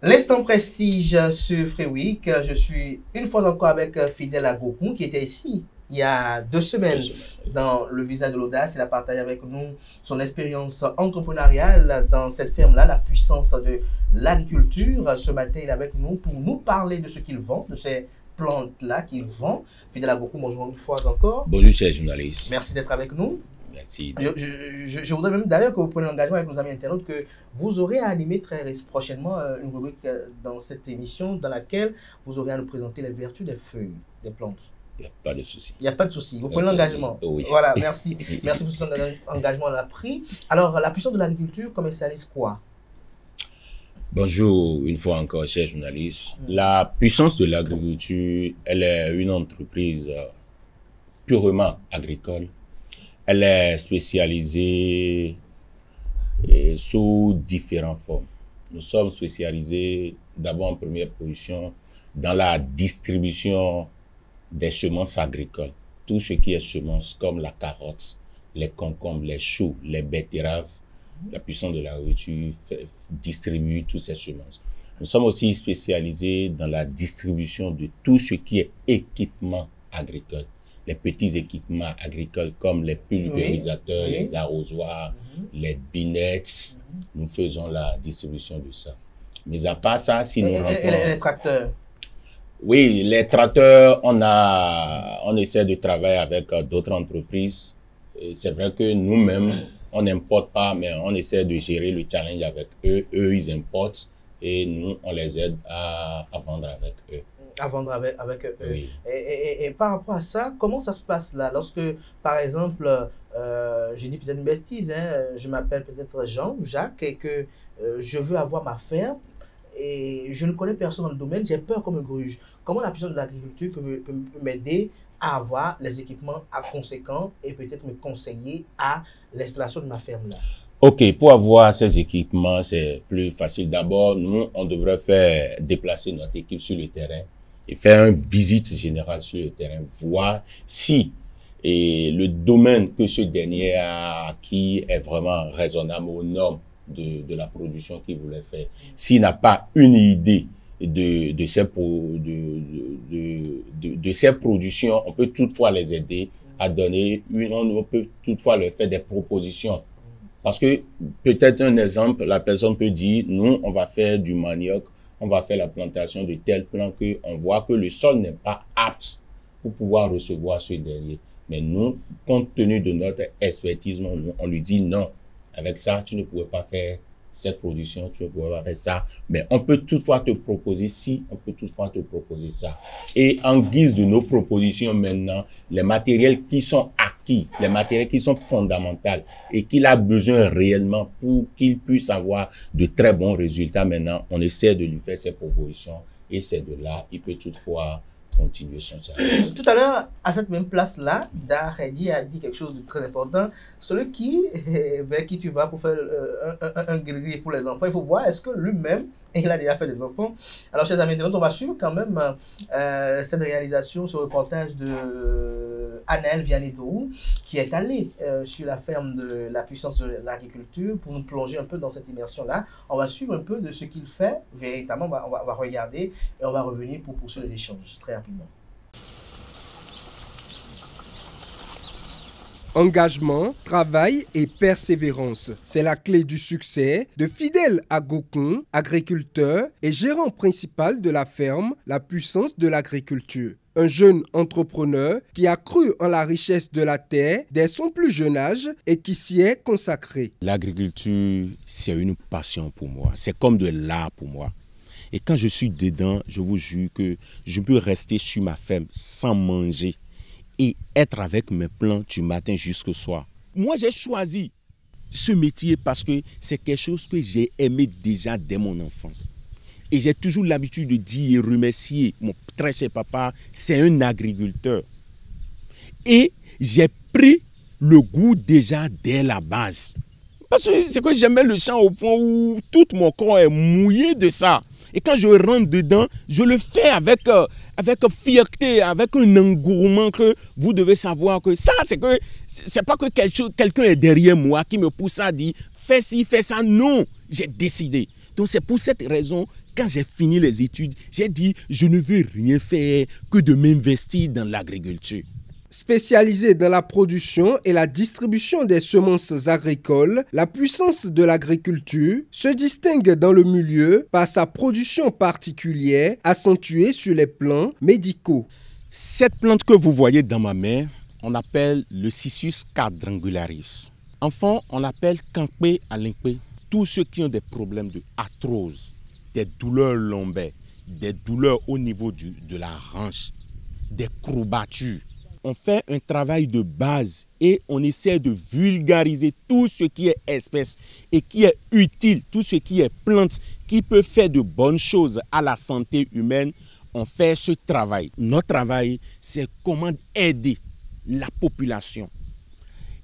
L'instant prestige sur Free Week, je suis une fois encore avec Fidèle Agokun qui était ici il y a 2 semaines dans le Visa de l'Audace. Il a partagé avec nous son expérience entrepreneuriale dans cette ferme-là, la puissance de l'agriculture. Ce matin, il est avec nous pour nous parler de ce qu'il vend, de ces plantes-là qu'il vend. Fidèle Agokun, bonjour une fois encore. Bonjour, chers journalistes. Merci d'être avec nous. Merci. Je voudrais même d'ailleurs que vous preniez l'engagement avec nos amis internautes que vous aurez à animer très prochainement une rubrique dans cette émission dans laquelle vous aurez à nous présenter les vertus des feuilles, des plantes. Il n'y a pas de souci. Il n'y a pas de souci. Vous prenez l'engagement. Oui. Voilà, merci. Merci pour cet engagement, on l'a pris. Alors, la puissance de l'agriculture commercialise quoi? Bonjour, une fois encore, chers journalistes. La puissance de l'agriculture, elle est une entreprise purement agricole. Elle est spécialisée sous différentes formes. Nous sommes spécialisés d'abord en première position dans la distribution des semences agricoles. Tout ce qui est semences comme la carotte, les concombres, les choux, les betteraves, la puissance de l'agriculture distribue toutes ces semences. Nous sommes aussi spécialisés dans la distribution de tout ce qui est équipement agricole. Les petits équipements agricoles comme les pulvérisateurs, les arrosoirs, les binettes. Nous faisons la distribution de ça. Mais à part ça, si nous rentrons... Et les tracteurs? Oui, les tracteurs, on essaie de travailler avec d'autres entreprises. C'est vrai que nous-mêmes, on n'importe pas, mais on essaie de gérer le challenge avec eux. Eux, ils importent et nous, on les aide à vendre avec eux. À vendre avec eux. Oui. Et par rapport à ça, comment ça se passe là? Lorsque, par exemple, je dis peut-être une bêtise, je m'appelle peut-être Jean ou Jacques et que je veux avoir ma ferme et je ne connais personne dans le domaine, j'ai peur qu'on me gruge. Comment la puissance de l'agriculture peut m'aider à avoir les équipements conséquents et peut-être me conseiller à l'installation de ma ferme là? Ok, pour avoir ces équipements, c'est plus facile. D'abord, nous, on devrait faire déplacer notre équipe sur le terrain et faire une visite générale sur le terrain, voir si le domaine que ce dernier a acquis est vraiment raisonnable aux normes de la production qu'il voulait faire. S'il n'a pas une idée de ces productions, on peut toutefois les aider à donner on peut toutefois leur faire des propositions. Parce que, peut-être un exemple, la personne peut dire, nous, on va faire du manioc, on va faire la plantation de tel plant qu'on voit que le sol n'est pas apte pour pouvoir recevoir ce dernier. Mais nous, compte tenu de notre expertise, on lui dit non. Avec ça, tu ne pourrais pas faire cette production, tu ne pourrais pas faire ça. Mais on peut toutefois te proposer ci, on peut toutefois te proposer ça. Et en guise de nos propositions maintenant, les matériels qui sont acquis, les matériels qui sont fondamentaux et qu'il a besoin réellement pour qu'il puisse avoir de très bons résultats maintenant, on essaie de lui faire ces propositions et c'est de là, il peut toutefois continuer son challenge. Tout à l'heure, à cette même place-là, Daredi a dit quelque chose de très important. Celui vers qui tu vas pour faire un gris pour les enfants, il faut voir est-ce que lui-même, il a déjà fait des enfants. Alors, chers amis, on va suivre quand même cette réalisation, ce reportage de Anaël Vianedou, qui est allé sur la ferme de la puissance de l'agriculture pour nous plonger un peu dans cette immersion-là. On va suivre un peu de ce qu'il fait véritablement. On va regarder et on va revenir pour poursuivre les échanges très rapidement. Engagement, travail et persévérance, c'est la clé du succès de Fidèle Agokun, agriculteur et gérant principal de la ferme La Puissance de l'Agriculture. Un jeune entrepreneur qui a cru en la richesse de la terre dès son plus jeune âge et qui s'y est consacré. L'agriculture, c'est une passion pour moi, c'est comme de l'art pour moi. Et quand je suis dedans, je vous jure que je peux rester sur ma ferme sans manger et être avec mes plants du matin jusqu'au soir. Moi, j'ai choisi ce métier parce que c'est quelque chose que j'ai aimé déjà dès mon enfance. Et j'ai toujours l'habitude de dire et remercier mon très cher papa, c'est un agriculteur. Et j'ai pris le goût déjà dès la base. Parce que c'est que j'aimais le champ au point où tout mon corps est mouillé de ça. Et quand je rentre dedans, je le fais avec fierté, avec un engouement que vous devez savoir que ça, c'est pas que quelqu'un est derrière moi qui me pousse à dire fais ci, fais ça. Non, j'ai décidé. Donc c'est pour cette raison, quand j'ai fini les études, j'ai dit je ne veux rien faire que de m'investir dans l'agriculture. Spécialisée dans la production et la distribution des semences agricoles, la puissance de l'agriculture se distingue dans le milieu par sa production particulière accentuée sur les plans médicaux. Cette plante que vous voyez dans ma main, on appelle le Cissus quadrangularis. Enfin, on l'appelle Campé à l'Impé. Tous ceux qui ont des problèmes de arthrose, des douleurs lombaires, des douleurs au niveau de la hanche, des courbatures. On fait un travail de base et on essaie de vulgariser tout ce qui est espèce et qui est utile, tout ce qui est plante, qui peut faire de bonnes choses à la santé humaine. On fait ce travail. Notre travail, c'est comment aider la population.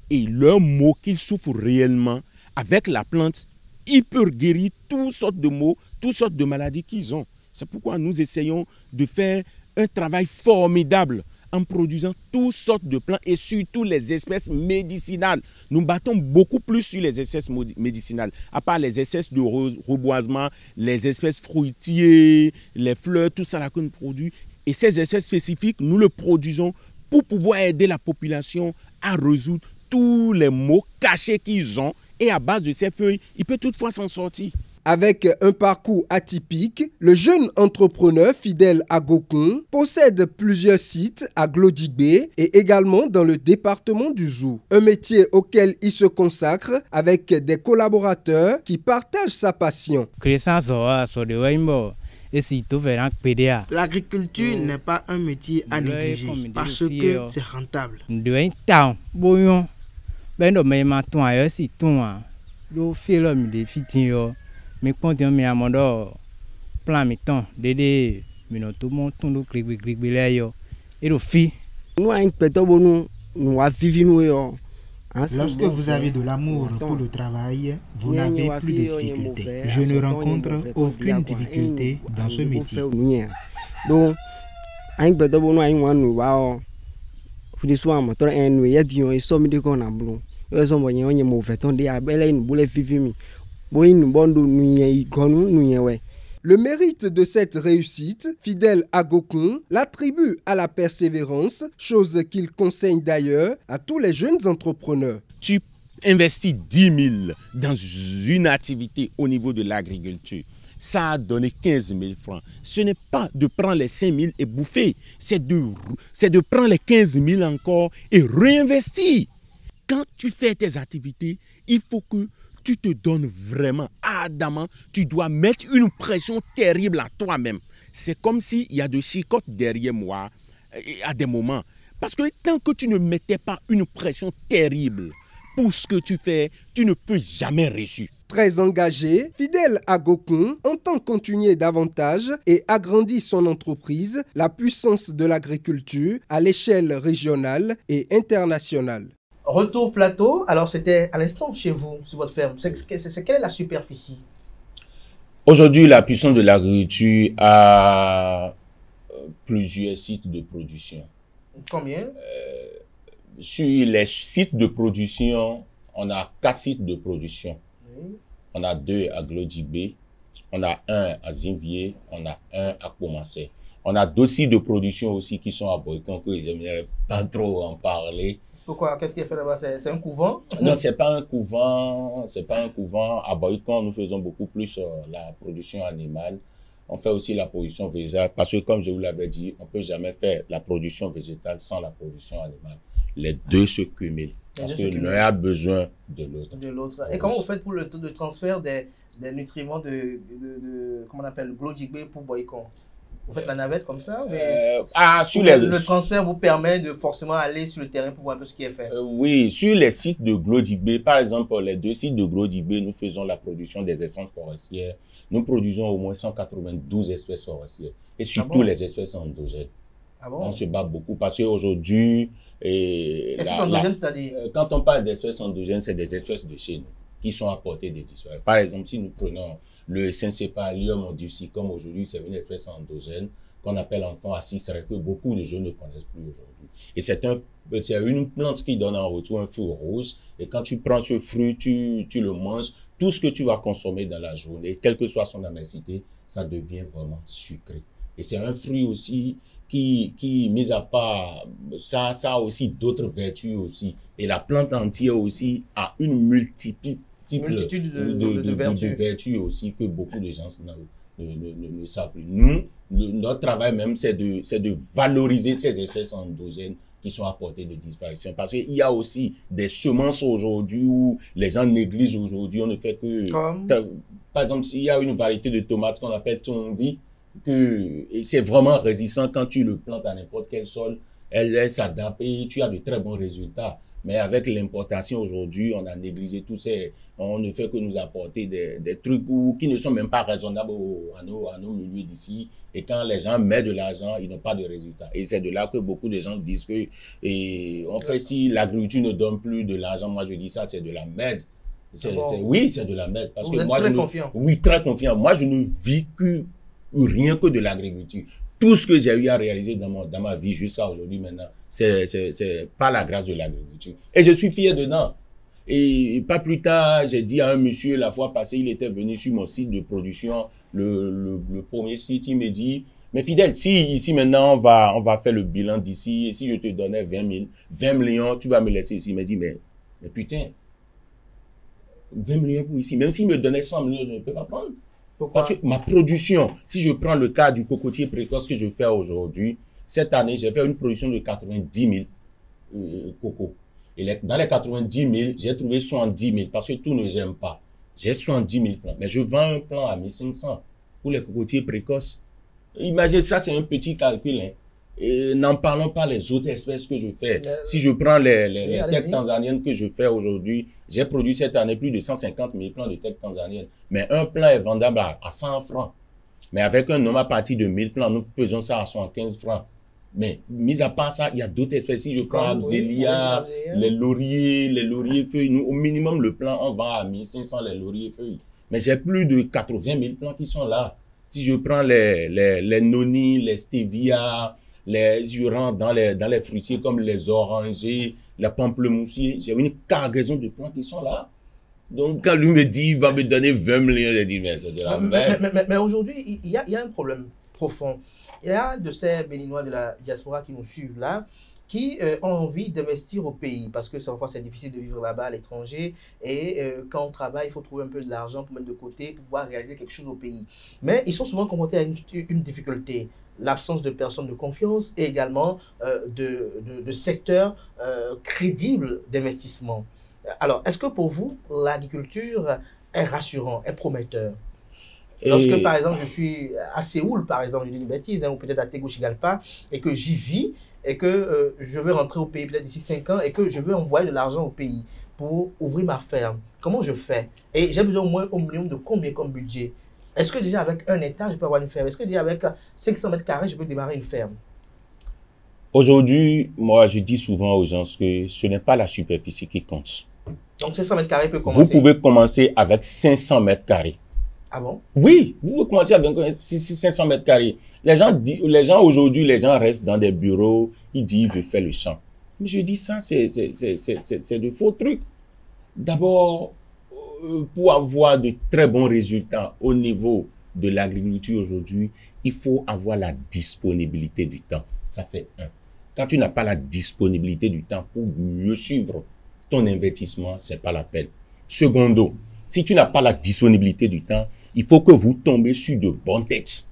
Et leur mot qu'ils souffrent réellement, avec la plante, ils peuvent guérir toutes sortes de maux, toutes sortes de maladies qu'ils ont. C'est pourquoi nous essayons de faire un travail formidable en produisant toutes sortes de plantes et surtout les espèces médicinales. Nous battons beaucoup plus sur les espèces médicinales, à part les espèces de reboisement, les espèces fruitières, les fleurs, tout ça là qu'on produit. Et ces espèces spécifiques, nous le produisons pour pouvoir aider la population à résoudre tous les maux cachés qu'ils ont. Et à base de ces feuilles, ils peuvent toutefois s'en sortir. Avec un parcours atypique, le jeune entrepreneur Fidèle Agokun possède plusieurs sites à Glodjibé et également dans le département du Zou. Un métier auquel il se consacre avec des collaborateurs qui partagent sa passion. L'agriculture n'est pas un métier à négliger parce que c'est rentable. Mais quand on met un mode plan mi-temps, dédé, mais non tout le monde tourne au cric et le fi. Nous lorsque vous avez de l'amour pour le travail, vous n'avez plus de difficultés. Je ne rencontre aucune difficulté dans ce métier. Donc, le mérite de cette réussite, Fidèle Agokun l'attribue à la persévérance, chose qu'il conseille d'ailleurs à tous les jeunes entrepreneurs. Tu investis 10 000 dans une activité au niveau de l'agriculture. Ça a donné 15 000 francs. Ce n'est pas de prendre les 5 000 et bouffer, c'est de prendre les 15 000 encore et réinvestir. Quand tu fais tes activités, il faut que tu te donnes vraiment ardemment. Tu dois mettre une pression terrible à toi-même. C'est comme s'il y a de chicottes derrière moi à des moments. Parce que tant que tu ne mettais pas une pression terrible pour ce que tu fais, tu ne peux jamais réussir. Très engagé, Fidèle Agokun entend continuer davantage et agrandir son entreprise, la puissance de l'agriculture à l'échelle régionale et internationale. Retour plateau, alors c'était à l'instant chez vous, sur votre ferme. Quelle est la superficie? Aujourd'hui, la puissance de l'agriculture a plusieurs sites de production. Combien? Sur les sites de production, on a 4 sites de production. Oui. On a 2 à Glodjibé, on a 1 à Zinvier, on a 1 à Komassé. On a 2 sites de production aussi qui sont à Boycon, que j'aimerais pas trop en parler. Pourquoi? Qu'est-ce qui est fait là-bas? C'est un couvent? Non, c'est pas un couvent. C'est pas un couvent. À Boycon, nous faisons beaucoup plus la production animale. On fait aussi la production végétale parce que, comme je vous l'avais dit, on ne peut jamais faire la production végétale sans la production animale. Les deux se cumulent parce que l'un a besoin de l'autre. Et comment vous faites pour le transfert des nutriments comment on appelle, Glodjibé pour Boycon? Vous faites la navette comme ça? Le transfert vous permet de forcément aller sur le terrain pour voir un peu ce qui est fait. Oui, sur les sites de Glodjibé, par exemple, les 2 sites de Glodjibé, nous faisons la production des essences forestières. Nous produisons au moins 192 espèces forestières et surtout les espèces endogènes. Ah bon? On se bat beaucoup parce qu'aujourd'hui... Espèces endogènes, c'est-à-dire? Quand on parle d'espèces endogènes, c'est des espèces de chez nous. qui sont à portée de disparition. Par exemple, si nous prenons le Syncepalium ondulcicum aujourd'hui, c'est une espèce endogène qu'on appelle enfant assis, que beaucoup de jeunes ne connaissent plus aujourd'hui. Et c'est une plante qui donne en retour un fruit rouge. Et quand tu prends ce fruit, tu le manges, tout ce que tu vas consommer dans la journée, quelle que soit son amicité, ça devient vraiment sucré. Et c'est un fruit aussi qui mis à part, ça a aussi d'autres vertus aussi. Et la plante entière aussi a une multitude de vertus aussi que beaucoup de gens ne savent plus. Nous, notre travail même, c'est de valoriser ces espèces endogènes qui sont à portée de disparition. Parce qu'il y a aussi des semences aujourd'hui où les gens négligent aujourd'hui. On ne fait que... Par exemple, s'il y a une variété de tomates qu'on appelle Tonvi, et c'est vraiment résistant quand tu le plantes à n'importe quel sol, elle s'adapte et tu as de très bons résultats. Mais avec l'importation aujourd'hui, on a négligé tout ça. On ne fait que nous apporter des trucs qui ne sont même pas raisonnables à nos milieux d'ici. Et quand les gens mettent de l'argent, ils n'ont pas de résultats. Et c'est de là que beaucoup de gens disent que, en fait, si l'agriculture ne donne plus de l'argent, moi je dis ça, c'est de la merde. Oui, c'est de la merde. Parce que moi, très confiant. Oui, très confiant. Moi, je ne vis rien que de l'agriculture. Tout ce que j'ai eu à réaliser dans ma vie jusqu'à aujourd'hui maintenant, c'est par la grâce de l'agriculture. Et je suis fier dedans. Et pas plus tard, j'ai dit à un monsieur, la fois passée, il était venu sur mon site de production, le premier site, il me dit, mais Fidèle, si ici maintenant on va faire le bilan d'ici, et si je te donnais 20 millions, tu vas me laisser ici. Il me dit, mais putain, 20 millions pour ici, même s'il me donnait 100 millions, je ne peux pas prendre. Pourquoi? Parce que ma production, si je prends le cas du cocotier précoce que je fais aujourd'hui, cette année, j'ai fait une production de 90 000 cocos. Et dans les 90 000, j'ai trouvé 70 000 parce que tout ne j'aime pas. J'ai 70 000 plants. Mais je vends un plant à 1500 pour les cocotiers précoces. Imaginez ça, c'est un petit calcul. Hein. Et n'en parlons pas les autres espèces que je fais. Si je prends les teck tanzaniennes que je fais aujourd'hui, j'ai produit cette année plus de 150 000 plants de teck tanzaniennes. Mais un plant est vendable à 100 francs. Mais avec un homme à partir de 1000 plants, nous faisons ça à 75 francs. Mais mis à part ça, il y a d'autres espèces. Si je prends Absélia, les lauriers feuilles, nous, au minimum, le plant, on vend à 1500 les lauriers feuilles. Mais j'ai plus de 80 000 plants qui sont là. Si je prends les noni, les stevia, si je rentre dans les fruitiers comme les orangers, les pamplemoussiers, j'ai une cargaison de plants qui sont là. Donc, quand lui me dit, il va me donner 20 millions, je dis, mais c'est de la merde. Mais aujourd'hui, il y a un problème profond. Il y a de ces Béninois de la diaspora qui nous suivent là, qui ont envie d'investir au pays, parce que parfois c'est difficile de vivre là-bas à l'étranger, et quand on travaille, il faut trouver un peu de l'argent pour mettre de côté, pour pouvoir réaliser quelque chose au pays. Mais ils sont souvent confrontés à une difficulté, l'absence de personnes de confiance et également de secteurs crédibles d'investissement. Alors, est-ce que pour vous, l'agriculture est rassurant, est prometteur? Lorsque, par exemple, je suis à Séoul, par exemple, je dis une bêtise, hein, ou peut-être à Tegucigalpa, et que j'y vis, et que je veux rentrer au pays peut-être d'ici 5 ans, et que je veux envoyer de l'argent au pays pour ouvrir ma ferme, comment je fais? Et j'ai besoin au moins au minimum de combien comme budget? Est-ce que déjà avec un hectare, je peux avoir une ferme? Est-ce que déjà avec 500 mètres carrés, je peux démarrer une ferme? Aujourd'hui, moi, je dis souvent aux gens que ce n'est pas la superficie qui compte. Donc 500 mètres carrés peut commencer? Vous pouvez commencer avec 500 mètres carrés. Ah bon? Oui, vous pouvez commencer avec 500 mètres carrés. Les gens aujourd'hui, les gens restent dans des bureaux, ils disent, je fais le champ. Mais je dis ça, c'est de faux trucs. D'abord, pour avoir de très bons résultats au niveau de l'agriculture aujourd'hui, il faut avoir la disponibilité du temps. Ça fait un. Quand tu n'as pas la disponibilité du temps pour mieux suivre ton investissement, c'est pas la peine. Secondo, si tu n'as pas la disponibilité du temps, il faut que vous tombez sur de bonnes têtes.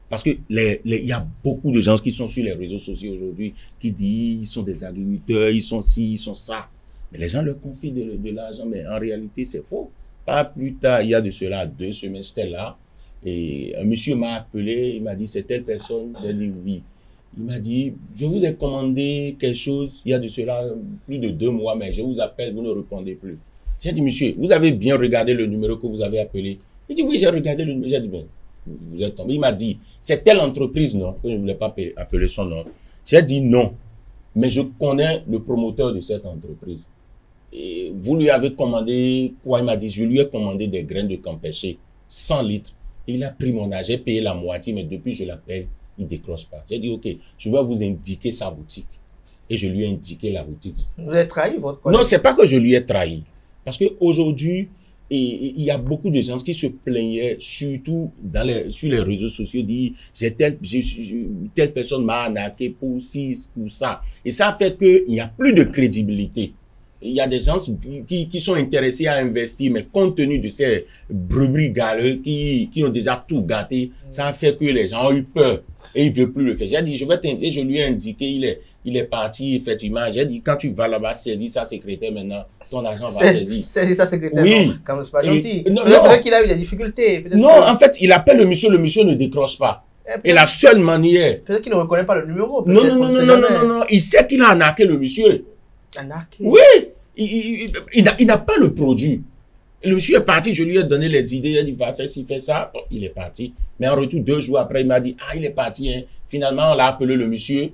Parce que il y a beaucoup de gens qui sont sur les réseaux sociaux aujourd'hui qui disent ils sont des agriculteurs, ils sont ci, ils sont ça. Mais les gens leur confient de l'argent, mais en réalité, c'est faux. Pas plus tard, il y a de cela 2 semaines, j'étais là, et un monsieur m'a appelé, il m'a dit, c'est telle personne, j'ai dit oui. Il m'a dit, je vous ai commandé quelque chose, il y a de cela plus de 2 mois, mais je vous appelle, vous ne répondez plus. J'ai dit, monsieur, vous avez bien regardé le numéro que vous avez appelé? Il dit, oui, j'ai regardé le numéro. J'ai dit, ben, vous êtes tombé. Il m'a dit, c'est telle entreprise, non? Je ne voulais pas appeler son nom. J'ai dit non, mais je connais le promoteur de cette entreprise. Et vous lui avez commandé, quoi, il m'a dit, je lui ai commandé des graines de campéché, 100 litres. Il a pris mon âge, j'ai payé la moitié, mais depuis je l'appelle, il ne décroche pas. J'ai dit, ok, je vais vous indiquer sa boutique. Et je lui ai indiqué la boutique. Vous avez trahi votre collègue? Non, c'est pas que je lui ai trahi. Parce qu'aujourd'hui, il y a beaucoup de gens qui se plaignaient, surtout sur les réseaux sociaux, disent, telle personne m'a arnaqué pour ci, pour ça. Et ça fait qu'il n'y a plus de crédibilité. Il y a des gens qui sont intéressés à investir, mais compte tenu de ces brebis galeux qui ont déjà tout gâté, ça a fait que les gens ont eu peur et ils ne veulent plus le faire. J'ai dit, je vais t'indiquer, je lui ai indiqué, il est parti, effectivement. J'ai dit, quand tu vas là-bas, saisis sa secrétaire maintenant, ton argent va saisir. Saisis sa secrétaire, oui. non, quand même, c'est pas gentil. Non, Peut-être qu'il a eu des difficultés. Non, en fait, il appelle le monsieur ne décroche pas. Et la seule manière... Peut-être qu'il ne reconnaît pas le numéro. Non, il sait qu'il a arnaqué le monsieur. Arnaqué? Oui, il n'a pas le produit. Le monsieur est parti, je lui ai donné les idées, il a dit, va faire ci, fait ça. Bon, il est parti. Mais en retour, 2 jours après, il m'a dit, ah, il est parti. Hein. Finalement, on l'a appelé le monsieur.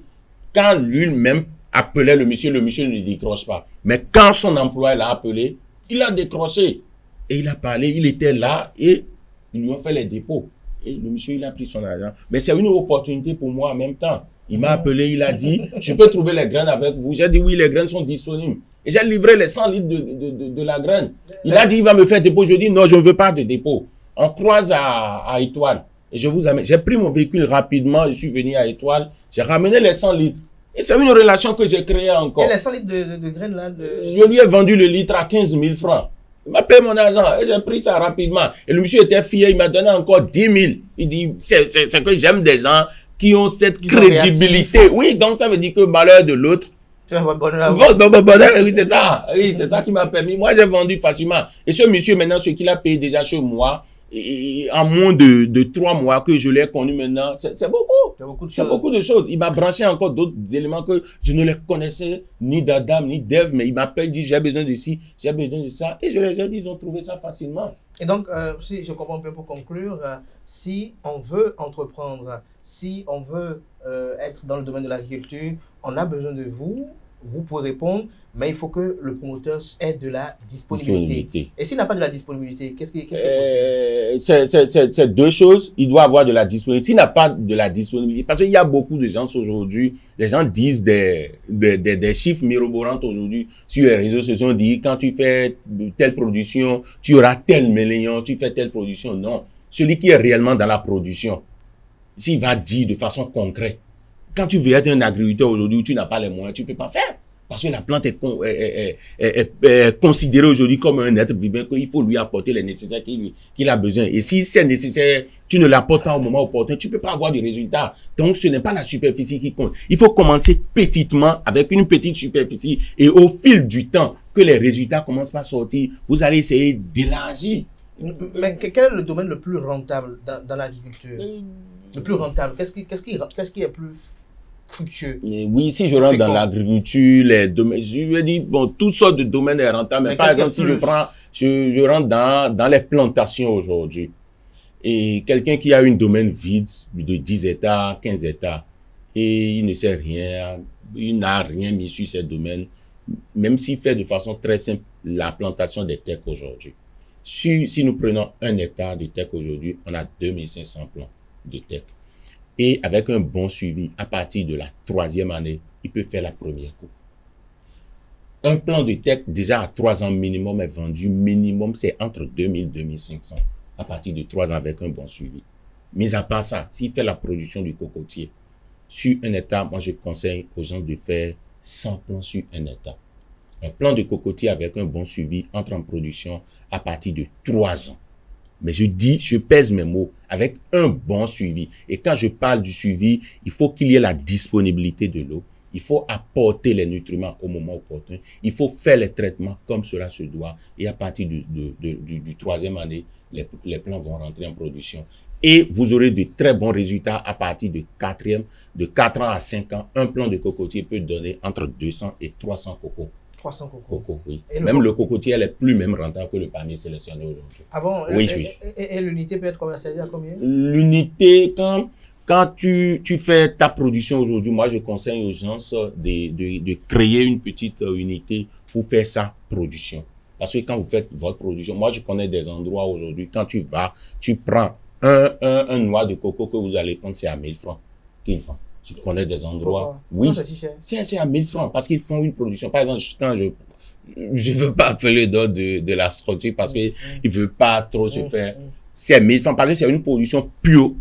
Quand lui-même appelait le monsieur ne décroche pas. Mais quand son employé l'a appelé, il a décroché. Et il a parlé, il était là et ils lui ont fait les dépôts. Et le monsieur, il a pris son argent. Mais c'est une opportunité pour moi en même temps. Il m'a appelé, il a dit, je peux trouver les graines avec vous. J'ai dit, oui, les graines sont disponibles. Et j'ai livré les 100 litres de la graine. Il a dit, il va me faire dépôt. Je dis, non, je ne veux pas de dépôt. On croise à Étoile. Et je vous amène. J'ai pris mon véhicule rapidement, je suis venu à Étoile. J'ai ramené les 100 litres. Et c'est une relation que j'ai créée encore. Et les 100 litres de graines là Je lui ai vendu le litre à 15 000 francs. Il m'a payé mon argent et j'ai pris ça rapidement. Et le monsieur était fier, il m'a donné encore 10 000. Il dit, c'est que j'aime des gens qui ont cette crédibilité. Oui, donc ça veut dire que malheur de l'autre. Tu vas avoir bonheur. Oui, c'est ça. Oui, c'est ça qui m'a permis. Moi, j'ai vendu facilement. Et ce monsieur, maintenant, ce qu'il a payé déjà chez moi, et en moins de 3 mois que je l'ai connu maintenant, c'est beaucoup. C'est beaucoup de choses. Il m'a branché encore d'autres éléments que je ne les connaissais ni d'Adam ni d'Ève, mais il m'appelle, il dit j'ai besoin de ci, j'ai besoin de ça. Et je les ai dit, ils ont trouvé ça facilement. Et donc, si je comprends un peu pour conclure, si on veut entreprendre, si on veut être dans le domaine de l'agriculture, on a besoin de vous. Vous pouvez répondre, mais il faut que le promoteur ait de la disponibilité. Et s'il n'a pas de la disponibilité, qu'est-ce qui est possible? C'est 2 choses. Il doit avoir de la disponibilité. S'il n'a pas de la disponibilité, parce qu'il y a beaucoup de gens aujourd'hui, les gens disent des chiffres mirobolants aujourd'hui sur les réseaux sociaux. On dit quand tu fais telle production, tu auras tel million, tu fais telle production. Non. Celui qui est réellement dans la production, s'il va dire de façon concrète, quand tu veux être un agriculteur aujourd'hui où tu n'as pas les moyens, tu ne peux pas faire. Parce que la plante est considérée aujourd'hui comme un être vivant, qu'il faut lui apporter les nécessaires qu'il a besoin. Et si c'est nécessaire, tu ne l'apportes pas au moment opportun, tu ne peux pas avoir de résultats. Donc, ce n'est pas la superficie qui compte. Il faut commencer petitement, avec une petite superficie. Et au fil du temps, que les résultats commencent à sortir, vous allez essayer d'élargir. Mais quel est le domaine le plus rentable dans l'agriculture? Le plus rentable, qu'est-ce qui est plus fructueux? Oui, si je rentre dans l'agriculture, les domaines, je veux dire, bon, toutes sortes de domaines sont rentables. Mais par exemple, si je rentre dans les plantations aujourd'hui, et quelqu'un qui a un domaine vide de 10 hectares, 15 hectares, et il ne sait rien, il n'a rien mis sur ces domaines, même s'il fait de façon très simple la plantation des tecs aujourd'hui. Si nous prenons 1 hectare de tecs aujourd'hui, on a 2500 plants de tecs. Et avec un bon suivi, à partir de la 3e année, il peut faire la première coupe. Un plan de teck déjà à 3 ans minimum est vendu. Minimum, c'est entre 2000 et 2500. À partir de 3 ans avec un bon suivi. Mis à part ça, s'il fait la production du cocotier, sur 1 hectare, moi je conseille aux gens de faire 100 plants sur 1 hectare. Un plan de cocotier avec un bon suivi entre en production à partir de 3 ans. Mais je dis, je pèse mes mots, avec un bon suivi. Et quand je parle du suivi, il faut qu'il y ait la disponibilité de l'eau. Il faut apporter les nutriments au moment opportun. Il faut faire les traitements comme cela se doit. Et à partir du 3e année, les plants vont rentrer en production. Et vous aurez de très bons résultats à partir de 4 ans à 5 ans. Un plant de cocotier peut donner entre 200 et 300 cocos. 300 cocos. Oui. Même le cocotier, elle est plus même rentable que le palmier sélectionné aujourd'hui. Ah bon? Oui, Et l'unité peut être commercialisée à combien? L'unité, quand tu fais ta production aujourd'hui, moi je conseille aux gens de créer une petite unité pour faire sa production. Parce que quand vous faites votre production, moi je connais des endroits aujourd'hui, quand tu vas, tu prends un noix de coco que vous allez prendre, c'est à 1000 francs qu'ils font. Je connais des endroits. Oui, c'est à 1000 francs parce qu'ils font une production. Par exemple, quand je veux pas appeler de la structure parce que il veut pas trop se faire. C'est 1000 francs parce que c'est une production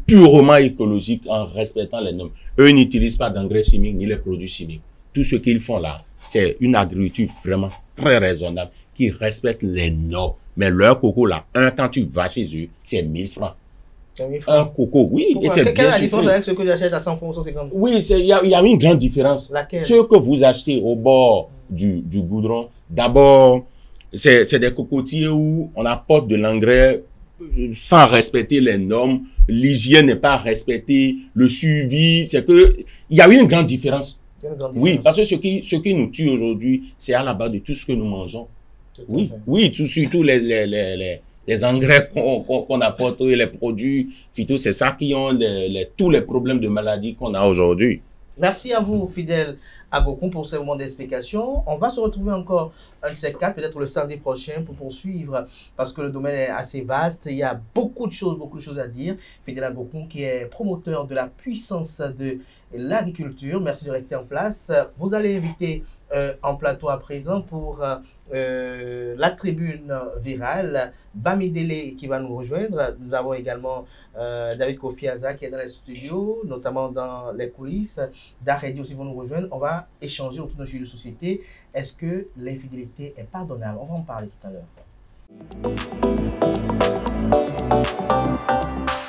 purement écologique en respectant les normes. Eux n'utilisent pas d'engrais chimiques ni les produits chimiques. Tout ce qu'ils font là, c'est une agriculture vraiment très raisonnable qui respecte les normes. Mais leur coco là, quand tu vas chez eux, c'est 1000 francs. Un coco, oui. Et c'est quelle est la différence avec ce que tu achètes à 100 francs ou 150 ? Oui, il y a une grande différence. Laquelle ? Ce que vous achetez au bord du goudron, d'abord, c'est des cocotiers où on apporte de l'engrais sans respecter les normes. L'hygiène n'est pas respectée. Le suivi, c'est que il y a une grande différence. Oui, parce que ce qui nous tue aujourd'hui, c'est à la base de tout ce que nous mangeons. Oui, surtout les engrais qu'on apporte, les produits phyto, c'est ça qui ont tous les problèmes de maladies qu'on a aujourd'hui. Merci à vous, Fidèle Agokun, pour ce moment d'explication. On va se retrouver encore un de ces quatre, peut-être le samedi prochain, pour poursuivre, parce que le domaine est assez vaste. Il y a beaucoup de choses à dire. Fidèle Agokun, qui est promoteur de la puissance de l'agriculture. Merci de rester en place. Vous allez inviter en plateau à présent pour la tribune virale, Bamidele qui va nous rejoindre. Nous avons également David Kofi Aza qui est dans les studios, notamment dans les coulisses. Daredi aussi vont nous rejoindre. On va échanger autour d'un sujet de société. Est-ce que l'infidélité est pardonnable? On va en parler tout à l'heure.